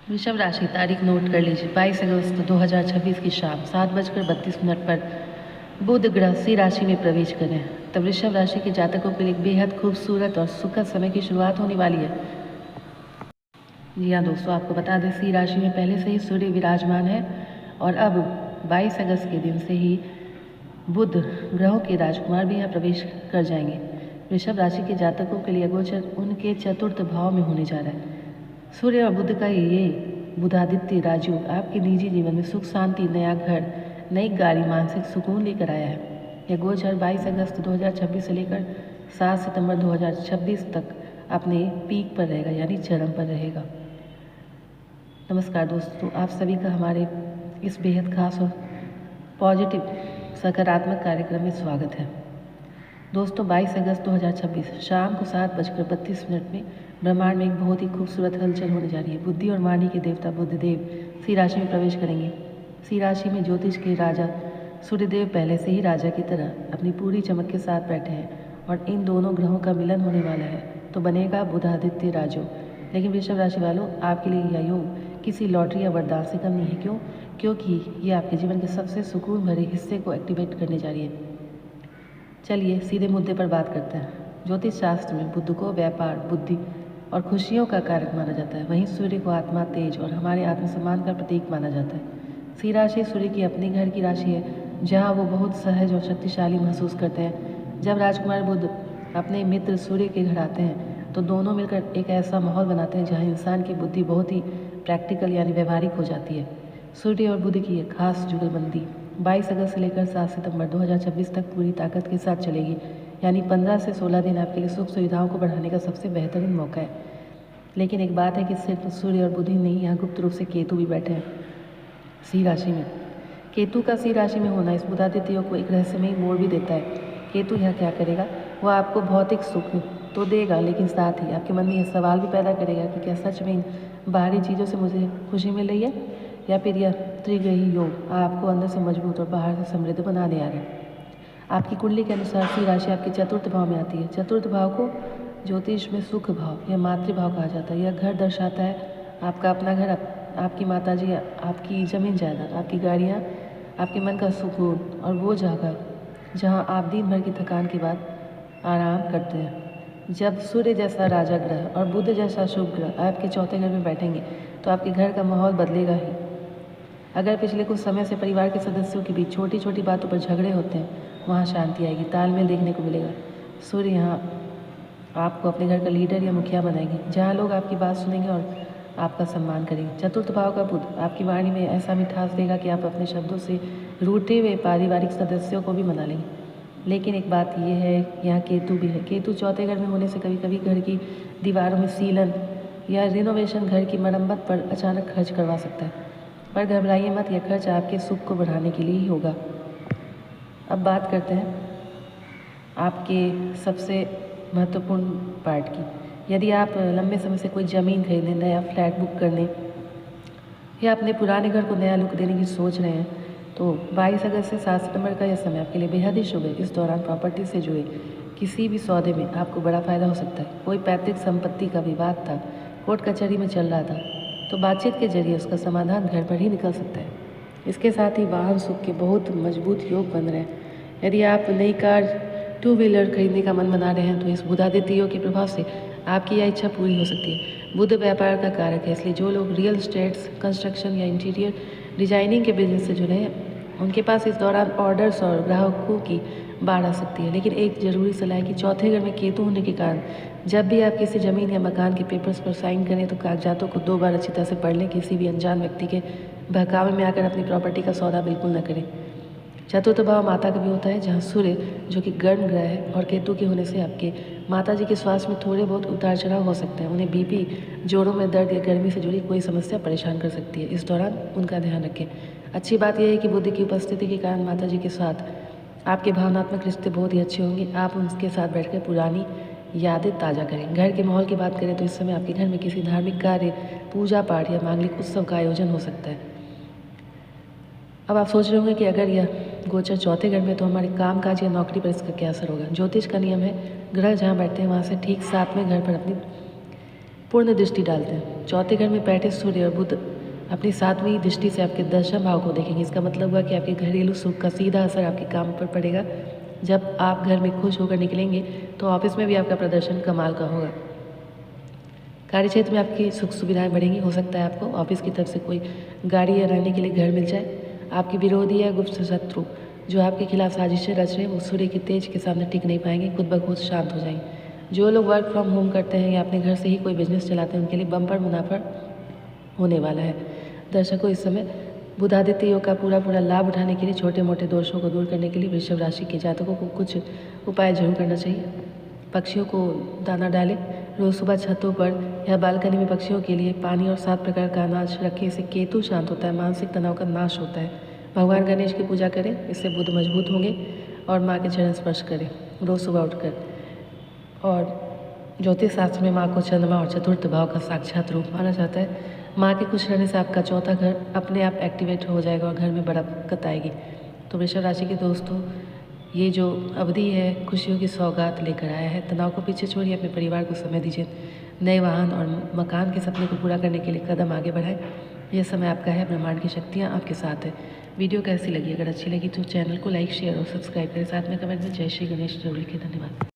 वृषभ राशि तारीख नोट कर लीजिए। 22 अगस्त 2026 की शाम 7:32 पर बुध ग्रह सिंह राशि में प्रवेश करें। तब वृषभ राशि के जातकों के लिए बेहद खूबसूरत और सुखद समय की शुरुआत होने वाली है। जी हाँ दोस्तों, आपको बता दें सिंह राशि में पहले से ही सूर्य विराजमान है और अब 22 अगस्त के दिन से ही बुध ग्रहों के राजकुमार भी यहाँ प्रवेश कर जाएंगे। वृषभ राशि के जातकों के लिए गोचर उनके चतुर्थ भाव में होने जा रहा है। सूर्य और बुध का ये बुधादित्य राजयोग आपके निजी जीवन में सुख शांति, नया घर, नई गाड़ी, मानसिक सुकून लेकर आया है। यह गोचर 22 अगस्त 2026 से लेकर 7 सितंबर 2026 तक अपने पीक पर रहेगा, यानी चरम पर रहेगा। नमस्कार दोस्तों, आप सभी का हमारे इस बेहद खास और पॉजिटिव सकारात्मक कार्यक्रम में स्वागत है। दोस्तों 22 अगस्त 2026 शाम को 7:32 में ब्रह्मांड में एक बहुत ही खूबसूरत हलचल होने जा रही है। बुद्धि और वाणी के देवता बुधदेव सिंह राशि में प्रवेश करेंगे। सिंह राशि में ज्योतिष के राजा सूर्यदेव पहले से ही राजा की तरह अपनी पूरी चमक के साथ बैठे हैं और इन दोनों ग्रहों का मिलन होने वाला है तो बनेगा बुधादित्य राजयोग। लेकिन वृषभ राशि वालों, आपके लिए यह योग किसी लॉटरी या वरदान से कम नहीं है। क्यों? क्योंकि ये आपके जीवन के सबसे सुकून भरे हिस्से को एक्टिवेट करने जा रही है। चलिए सीधे मुद्दे पर बात करते हैं। ज्योतिष शास्त्र में बुध को व्यापार, बुद्धि और खुशियों का कारक माना जाता है। वहीं सूर्य को आत्मा, तेज और हमारे आत्मसम्मान का प्रतीक माना जाता है। सिंह राशि सूर्य की अपने घर की राशि है, जहाँ वो बहुत सहज और शक्तिशाली महसूस करते हैं। जब राजकुमार बुध अपने मित्र सूर्य के घर आते हैं तो दोनों मिलकर एक ऐसा माहौल बनाते हैं जहाँ इंसान की बुद्धि बहुत ही प्रैक्टिकल यानी व्यवहारिक हो जाती है। सूर्य और बुध की एक खास जुगलबंदी 22 अगस्त से लेकर 7 सितंबर 2026 तक पूरी ताकत के साथ चलेगी, यानी 15 से 16 दिन आपके लिए सुख सुविधाओं को बढ़ाने का सबसे बेहतरीन मौका है। लेकिन एक बात है कि सिर्फ सूर्य और बुध ही नहीं, यहाँ गुप्त रूप से केतु भी बैठे हैं सिंह राशि में। केतु का सिंह राशि में होना इस बुधादित्य को एक रहस्यमयी मोड़ भी देता है। केतु यहाँ क्या करेगा? वो आपको भौतिक सुख तो देगा, लेकिन साथ ही आपके मन में यह सवाल भी पैदा करेगा कि क्या सच में इन बाहरी चीज़ों से मुझे खुशी मिल रही है, या फिर यह त्रिग्रही योग आपको अंदर से मजबूत और बाहर से समृद्ध बनाने आ रहा है। आपकी कुंडली के अनुसार सिंह राशि आपके चतुर्थ भाव में आती है। चतुर्थ भाव को ज्योतिष में सुख भाव या मातृभाव कहा जाता है। यह घर दर्शाता है आपका अपना घर, आपकी माताजी, आपकी जमीन जायदाद, आपकी गाड़ियाँ, आपके मन का सुकून और वो जगह जहाँ आप दिन भर की थकान के बाद आराम करते हैं। जब सूर्य जैसा राजा ग्रह और बुध जैसा शुभ ग्रह आपके चौथे घर में बैठेंगे तो आपके घर का माहौल बदलेगा ही। अगर पिछले कुछ समय से परिवार के सदस्यों के बीच छोटी छोटी बातों पर झगड़े होते हैं, वहाँ शांति आएगी, तालमेल देखने को मिलेगा। सूर्य यहाँ आपको अपने घर का लीडर या मुखिया बनाएंगे, जहाँ लोग आपकी बात सुनेंगे और आपका सम्मान करेंगे। चतुर्थ भाव का बुध आपकी वाणी में ऐसा मिठास देगा कि आप अपने शब्दों से रूठे हुए पारिवारिक सदस्यों को भी मना लेंगे। लेकिन एक बात यह है, यहाँ केतु भी है। केतु चौथे घर में होने से कभी कभी घर की दीवारों में सीलन या रिनोवेशन, घर की मरम्मत पर अचानक खर्च करवा सकता है। पर घबराइए मत, यह खर्च आपके सुख को बढ़ाने के लिए ही होगा। अब बात करते हैं आपके सबसे महत्वपूर्ण पार्ट की। यदि आप लंबे समय से कोई ज़मीन खरीदने, नया फ्लैट बुक करने या अपने पुराने घर को नया लुक देने की सोच रहे हैं तो 22 अगस्त से 7 सितंबर का यह समय आपके लिए बेहद ही शुभ है। इस दौरान प्रॉपर्टी से जुड़े किसी भी सौदे में आपको बड़ा फायदा हो सकता है। कोई पैतृक संपत्ति का विवाद था, कोर्ट कचहरी में चल रहा था, तो बातचीत के जरिए उसका समाधान घर पर ही निकल सकता है। इसके साथ ही वाहन सुख के बहुत मजबूत योग बन रहे हैं। यदि आप नई कार, 2 व्हीलर खरीदने का मन बना रहे हैं तो इस बुधादित्य योग के प्रभाव से आपकी यह इच्छा पूरी हो सकती है। बुध व्यापार का कारक है, इसलिए जो लोग रियल स्टेट्स, कंस्ट्रक्शन या इंटीरियर डिजाइनिंग के बिजनेस से जुड़े हैं उनके पास इस दौरान ऑर्डर्स और ग्राहकों की बाढ़ आ सकती है। लेकिन एक ज़रूरी सलाह है कि चौथे घर में केतु होने के कारण जब भी आप किसी ज़मीन या मकान के पेपर्स पर साइन करें तो कागजातों को 2 बार अच्छी तरह से पढ़ लें। किसी भी अनजान व्यक्ति के बहकावे में आकर अपनी प्रॉपर्टी का सौदा बिल्कुल न करें। चतुर्थ भाव माता का भी होता है, जहाँ सूर्य जो कि गर्म ग्रह है और केतु के होने से आपके माता जी के स्वास्थ्य में थोड़े बहुत उतार चढ़ाव हो सकते हैं। उन्हें बीपी, जोड़ों में दर्द या गर्मी से जुड़ी कोई समस्या परेशान कर सकती है। इस दौरान उनका ध्यान रखें। अच्छी बात यह है कि बुध की उपस्थिति के कारण माता जी के साथ आपके भावनात्मक रिश्ते बहुत ही अच्छे होंगे। आप उनके साथ बैठकर पुरानी यादें ताज़ा करें। घर के माहौल की बात करें तो इस समय आपके घर में किसी धार्मिक कार्य, पूजा पाठ या मांगलिक उत्सव का आयोजन हो सकता है। अब आप सोच रहे होंगे कि अगर यह गोचर चौथे घर में तो हमारे काम काज या नौकरी पर इसका क्या असर होगा। ज्योतिष का नियम है, ग्रह जहाँ बैठते हैं वहाँ से ठीक 7वें घर पर अपनी पूर्ण दृष्टि डालते हैं। चौथे घर में बैठे सूर्य और बुध अपनी 7वीं दृष्टि से आपके दशम भाव को देखेंगे। इसका मतलब हुआ कि आपके घरेलू सुख का सीधा असर आपके काम पर पड़ेगा। जब आप घर में खुश होकर निकलेंगे तो ऑफिस में भी आपका प्रदर्शन कमाल का होगा। कार्य क्षेत्र में आपकी सुख सुविधाएं बढ़ेंगी। हो सकता है आपको ऑफिस की तरफ से कोई गाड़ी या रहने के लिए घर मिल जाए। आपके विरोधी या गुप्त शत्रु जो आपके खिलाफ साजिशें रच रहे हैं वो सूर्य की तेज के सामने टिक नहीं पाएंगे, खुद ब खुद शांत हो जाएंगे। जो लोग वर्क फ्रॉम होम करते हैं या अपने घर से ही कोई बिजनेस चलाते हैं उनके लिए बम्पर मुनाफा होने वाला है। दर्शकों, इस समय बुधादित्य योग का पूरा लाभ उठाने के लिए छोटे मोटे दोषों को दूर करने के लिए वृषभ राशि के जातकों को कुछ उपाय जरूर करना चाहिए। पक्षियों को दाना डालें। रोज़ सुबह छतों पर या बालकनी में पक्षियों के लिए पानी और 7 प्रकार का अनाज रखें। इससे केतु शांत होता है, मानसिक तनाव का नाश होता है। भगवान गणेश की पूजा करें, इससे बुध मजबूत होंगे। और माँ के चरण स्पर्श करें रोज़ सुबह उठकर। और ज्योतिष शास्त्र में माँ को चंद्रमा और चतुर्थ भाव का साक्षात रूप माना जाता है। माँ के खुश रहने से आपका चौथा घर अपने आप एक्टिवेट हो जाएगा और घर में बरकत आएगी। तो वृषभ राशि के दोस्तों, ये जो अवधि है खुशियों की सौगात लेकर आया है। तनाव को पीछे छोड़िए, अपने परिवार को समय दीजिए। नए वाहन और मकान के सपने को पूरा करने के लिए कदम आगे बढ़ाएं। यह समय आपका है, ब्रह्मांड की शक्तियाँ आपके साथ है। वीडियो कैसी लगी? अगर अच्छी लगी तो चैनल को लाइक, शेयर और सब्सक्राइब करें। साथ में कमेंट में जय श्री गणेश जरूर लिखें। धन्यवाद।